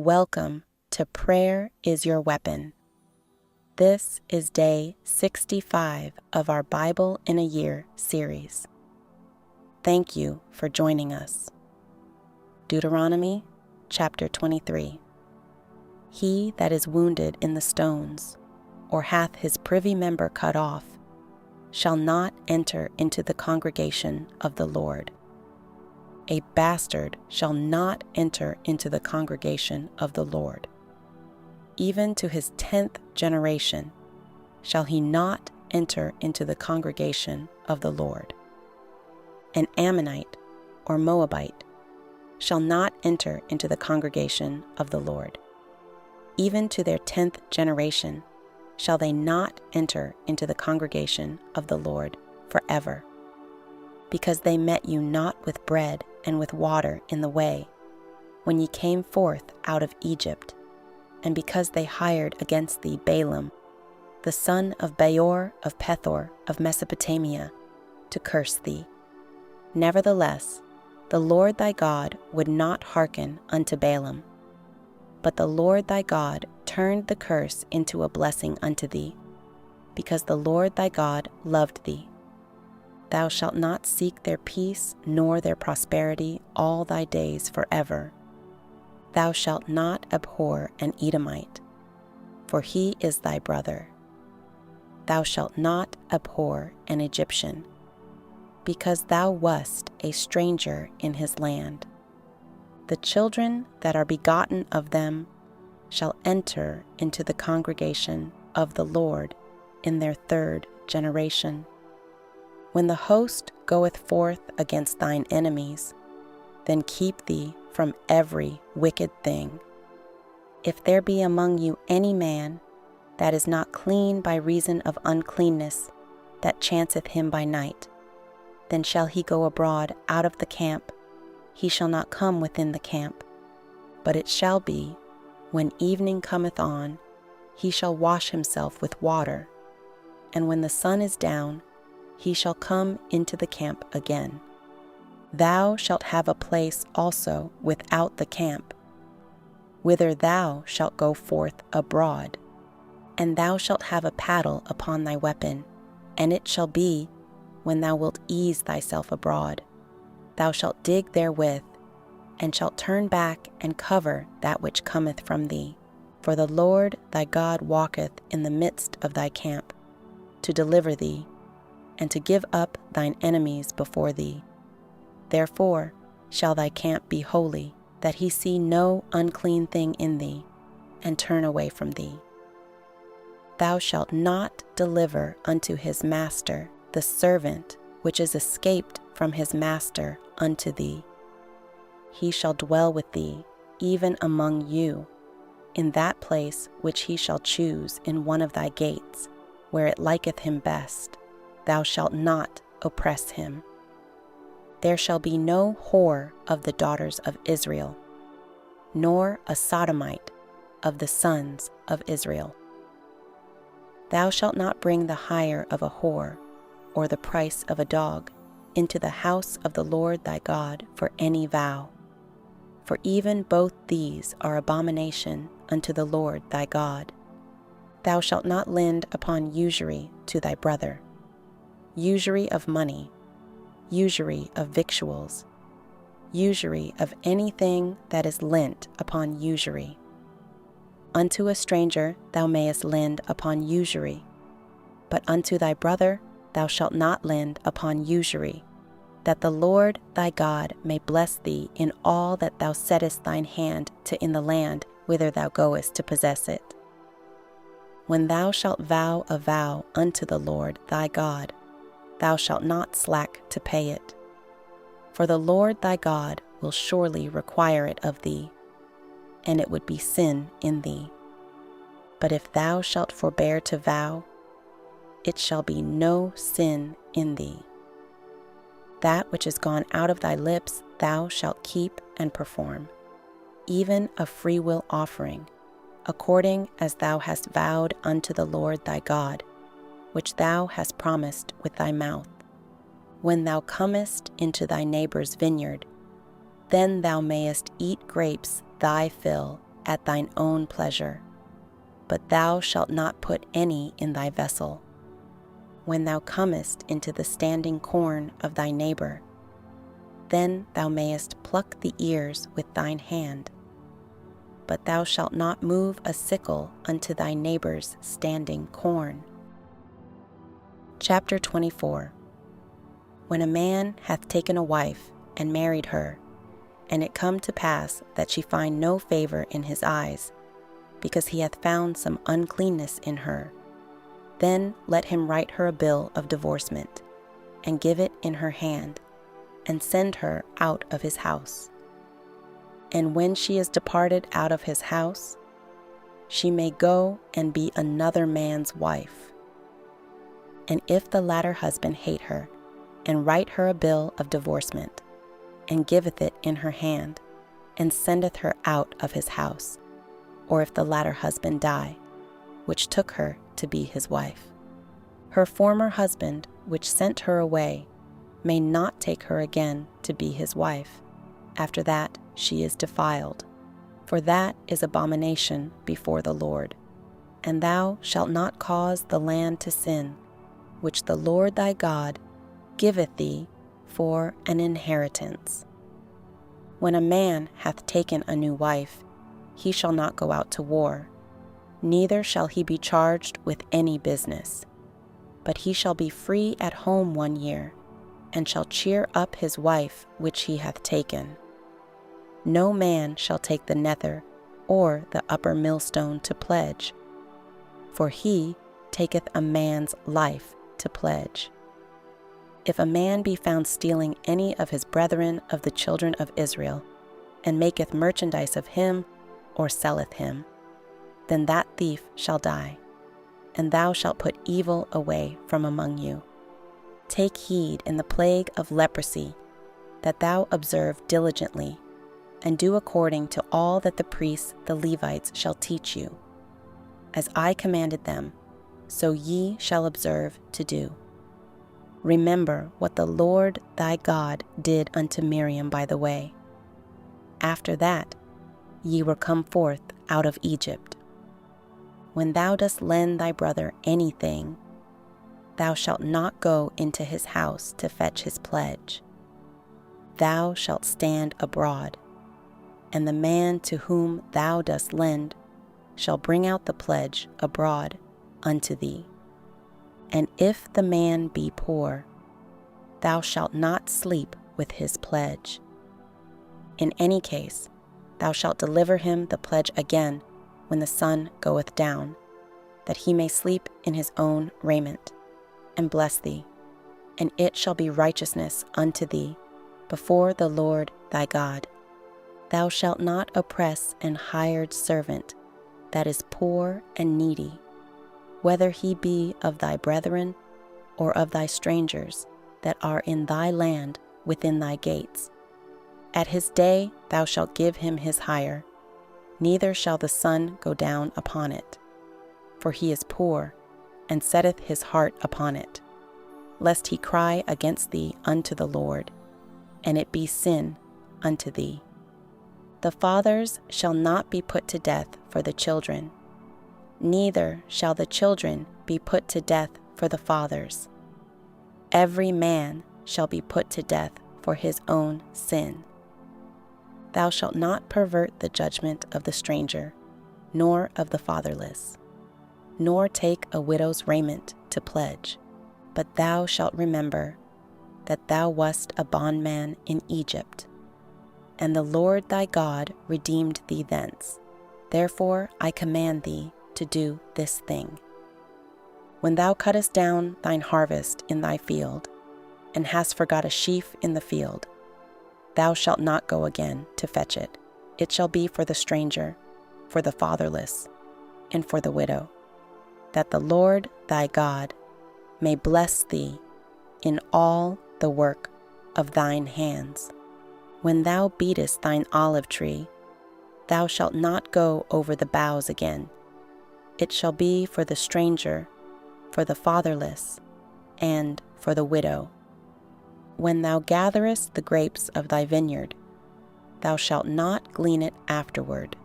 Welcome to Prayer is Your Weapon. This is day 65 of our Bible in a Year series. Thank you for joining us. Deuteronomy chapter 23. He that is wounded in the stones, or hath his privy member cut off, shall not enter into the congregation of the Lord. A bastard shall not enter into the congregation of the Lord. Even to his 10th generation shall he not enter into the congregation of the Lord. An Ammonite or Moabite shall not enter into the congregation of the Lord. Even to their 10th generation shall they not enter into the congregation of the Lord forever, because they met you not with bread and with water in the way, when ye came forth out of Egypt, and because they hired against thee Balaam, the son of Beor of Pethor of Mesopotamia, to curse thee. Nevertheless, the Lord thy God would not hearken unto Balaam, but the Lord thy God turned the curse into a blessing unto thee, because the Lord thy God loved thee. Thou shalt not seek their peace nor their prosperity all thy days forever. Thou shalt not abhor an Edomite, for he is thy brother. Thou shalt not abhor an Egyptian, because thou wast a stranger in his land. The children that are begotten of them shall enter into the congregation of the Lord in their 3rd generation. When the host goeth forth against thine enemies, then keep thee from every wicked thing. If there be among you any man that is not clean by reason of uncleanness that chanceth him by night, then shall he go abroad out of the camp. He shall not come within the camp. But it shall be, when evening cometh on, he shall wash himself with water, and when the sun is down, he shall come into the camp again. Thou shalt have a place also without the camp, whither thou shalt go forth abroad, and thou shalt have a paddle upon thy weapon, and it shall be, when thou wilt ease thyself abroad, thou shalt dig therewith, and shalt turn back and cover that which cometh from thee. For the Lord thy God walketh in the midst of thy camp, to deliver thee, and to give up thine enemies before thee. Therefore shall thy camp be holy, that he see no unclean thing in thee, and turn away from thee. Thou shalt not deliver unto his master the servant which is escaped from his master unto thee. He shall dwell with thee, even among you, in that place which he shall choose in one of thy gates, where it liketh him best. Thou shalt not oppress him. There shall be no whore of the daughters of Israel, nor a sodomite of the sons of Israel. Thou shalt not bring the hire of a whore, or the price of a dog, into the house of the Lord thy God for any vow. For even both these are abomination unto the Lord thy God. Thou shalt not lend upon usury to thy brother, usury of money, usury of victuals, usury of anything that is lent upon usury. Unto a stranger thou mayest lend upon usury, but unto thy brother thou shalt not lend upon usury, that the Lord thy God may bless thee in all that thou settest thine hand to in the land whither thou goest to possess it. When thou shalt vow a vow unto the Lord thy God, thou shalt not slack to pay it. For the Lord thy God will surely require it of thee, and it would be sin in thee. But if thou shalt forbear to vow, it shall be no sin in thee. That which is gone out of thy lips thou shalt keep and perform, even a freewill offering, according as thou hast vowed unto the Lord thy God, which thou hast promised with thy mouth. When thou comest into thy neighbor's vineyard, then thou mayest eat grapes thy fill at thine own pleasure, but thou shalt not put any in thy vessel. When thou comest into the standing corn of thy neighbor, then thou mayest pluck the ears with thine hand, but thou shalt not move a sickle unto thy neighbor's standing corn. Chapter 24. When a man hath taken a wife and married her, and it come to pass that she find no favor in his eyes, because he hath found some uncleanness in her, then let him write her a bill of divorcement, and give it in her hand, and send her out of his house. And when she is departed out of his house, she may go and be another man's wife. And if the latter husband hate her, and write her a bill of divorcement, and giveth it in her hand, and sendeth her out of his house, or if the latter husband die, which took her to be his wife, her former husband, which sent her away, may not take her again to be his wife. After that she is defiled, for that is abomination before the Lord. And thou shalt not cause the land to sin, which the Lord thy God giveth thee for an inheritance. When a man hath taken a new wife, he shall not go out to war, neither shall he be charged with any business, but he shall be free at home 1 year, and shall cheer up his wife which he hath taken. No man shall take the nether or the upper millstone to pledge, for he taketh a man's life to pledge. If a man be found stealing any of his brethren of the children of Israel, and maketh merchandise of him, or selleth him, then that thief shall die, and thou shalt put evil away from among you. Take heed in the plague of leprosy, that thou observe diligently, and do according to all that the priests the Levites shall teach you. As I commanded them, so ye shall observe to do. Remember what the Lord thy God did unto Miriam by the way, after that ye were come forth out of Egypt. When thou dost lend thy brother anything, thou shalt not go into his house to fetch his pledge. Thou shalt stand abroad, and the man to whom thou dost lend shall bring out the pledge abroad unto thee. And if the man be poor, thou shalt not sleep with his pledge. In any case, thou shalt deliver him the pledge again when the sun goeth down, that he may sleep in his own raiment, and bless thee, and it shall be righteousness unto thee before the Lord thy God. Thou shalt not oppress an hired servant that is poor and needy, whether he be of thy brethren or of thy strangers that are in thy land within thy gates. At his day thou shalt give him his hire, neither shall the sun go down upon it, for he is poor, and setteth his heart upon it, lest he cry against thee unto the Lord, and it be sin unto thee. The fathers shall not be put to death for the children, neither shall the children be put to death for the fathers. Every man shall be put to death for his own sin. Thou shalt not pervert the judgment of the stranger, nor of the fatherless, nor take a widow's raiment to pledge, but thou shalt remember that thou wast a bondman in Egypt, and the Lord thy God redeemed thee thence. Therefore I command thee to do this thing. When thou cuttest down thine harvest in thy field, and hast forgot a sheaf in the field, thou shalt not go again to fetch it. It shall be for the stranger, for the fatherless, and for the widow, that the Lord thy God may bless thee in all the work of thine hands. When thou beatest thine olive tree, thou shalt not go over the boughs again. It shall be for the stranger, for the fatherless, and for the widow. When thou gatherest the grapes of thy vineyard, thou shalt not glean it afterward.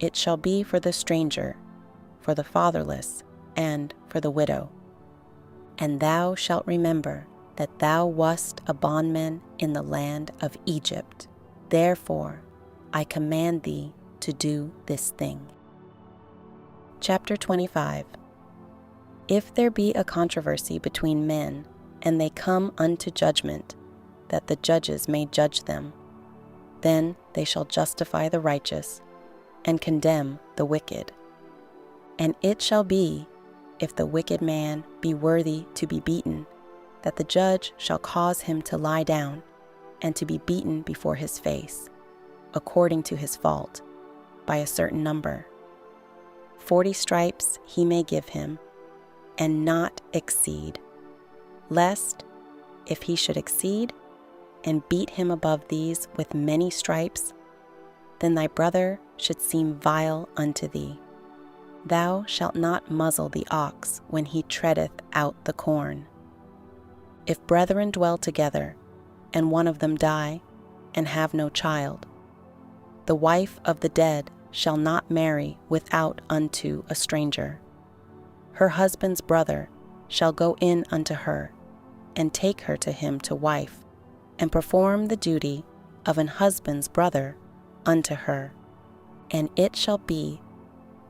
it shall be for the stranger, for the fatherless, and for the widow. And thou shalt remember that thou wast a bondman in the land of Egypt. Therefore I command thee to do this thing. Chapter 25. If there be a controversy between men, and they come unto judgment, that the judges may judge them, then they shall justify the righteous, and condemn the wicked. And it shall be, if the wicked man be worthy to be beaten, that the judge shall cause him to lie down, and to be beaten before his face, according to his fault, by a certain number. 40 stripes he may give him, and not exceed, lest, if he should exceed, and beat him above these with many stripes, then thy brother should seem vile unto thee. Thou shalt not muzzle the ox when he treadeth out the corn. If brethren dwell together, and one of them die, and have no child, the wife of the dead shall not marry without unto a stranger. Her husband's brother shall go in unto her, and take her to him to wife, and perform the duty of an husband's brother unto her. And it shall be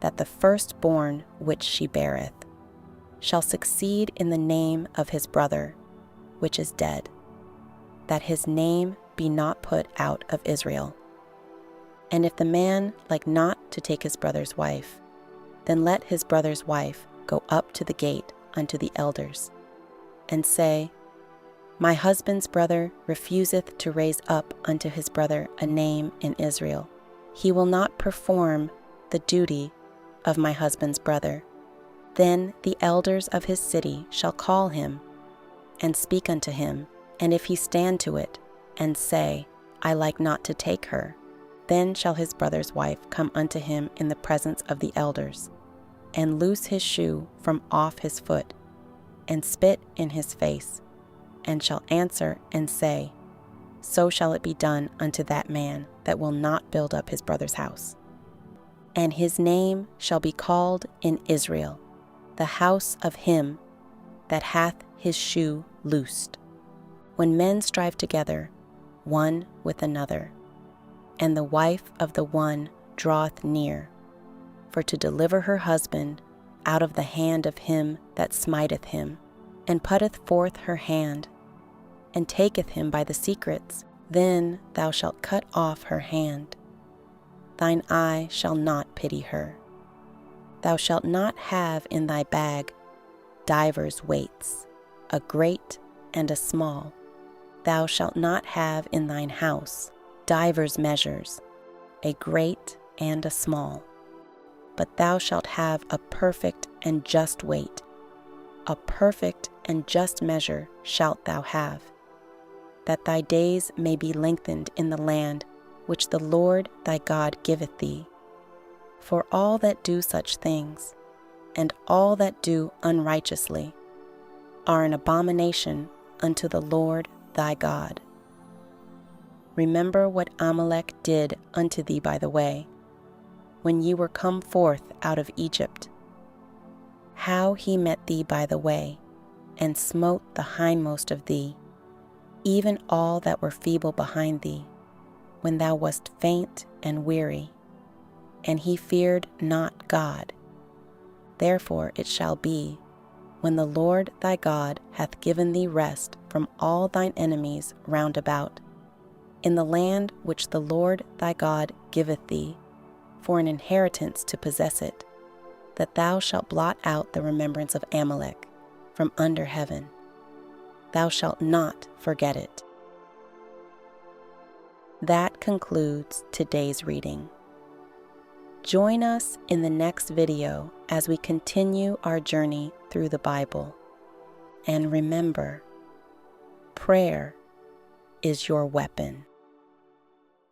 that the firstborn which she beareth shall succeed in the name of his brother which is dead, that his name be not put out of Israel. And if the man like not to take his brother's wife, then let his brother's wife go up to the gate unto the elders, and say, My husband's brother refuseth to raise up unto his brother a name in Israel. He will not perform the duty of my husband's brother. Then the elders of his city shall call him, and speak unto him, and if he stand to it, and say, I like not to take her, then shall his brother's wife come unto him in the presence of the elders, and loose his shoe from off his foot, and spit in his face, and shall answer and say, So shall it be done unto that man that will not build up his brother's house. And his name shall be called in Israel, the house of him that hath his shoe loosed. When men strive together, one with another, and the wife of the one draweth near, for to deliver her husband out of the hand of him that smiteth him, and putteth forth her hand, and taketh him by the secrets, then thou shalt cut off her hand. Thine eye shall not pity her. Thou shalt not have in thy bag divers weights, a great and a small. Thou shalt not have in thine house divers measures, a great and a small. But thou shalt have a perfect and just weight. A perfect and just measure shalt thou have, that thy days may be lengthened in the land which the Lord thy God giveth thee. For all that do such things, and all that do unrighteously, are an abomination unto the Lord thy God. Remember what Amalek did unto thee by the way, when ye were come forth out of Egypt, how he met thee by the way, and smote the hindmost of thee, even all that were feeble behind thee, when thou wast faint and weary, and he feared not God. Therefore it shall be, when the Lord thy God hath given thee rest from all thine enemies round about, in the land which the Lord thy God giveth thee, for an inheritance to possess it, that thou shalt blot out the remembrance of Amalek from under heaven. Thou shalt not forget it. That concludes today's reading. Join us in the next video as we continue our journey through the Bible. And remember, prayer is your weapon.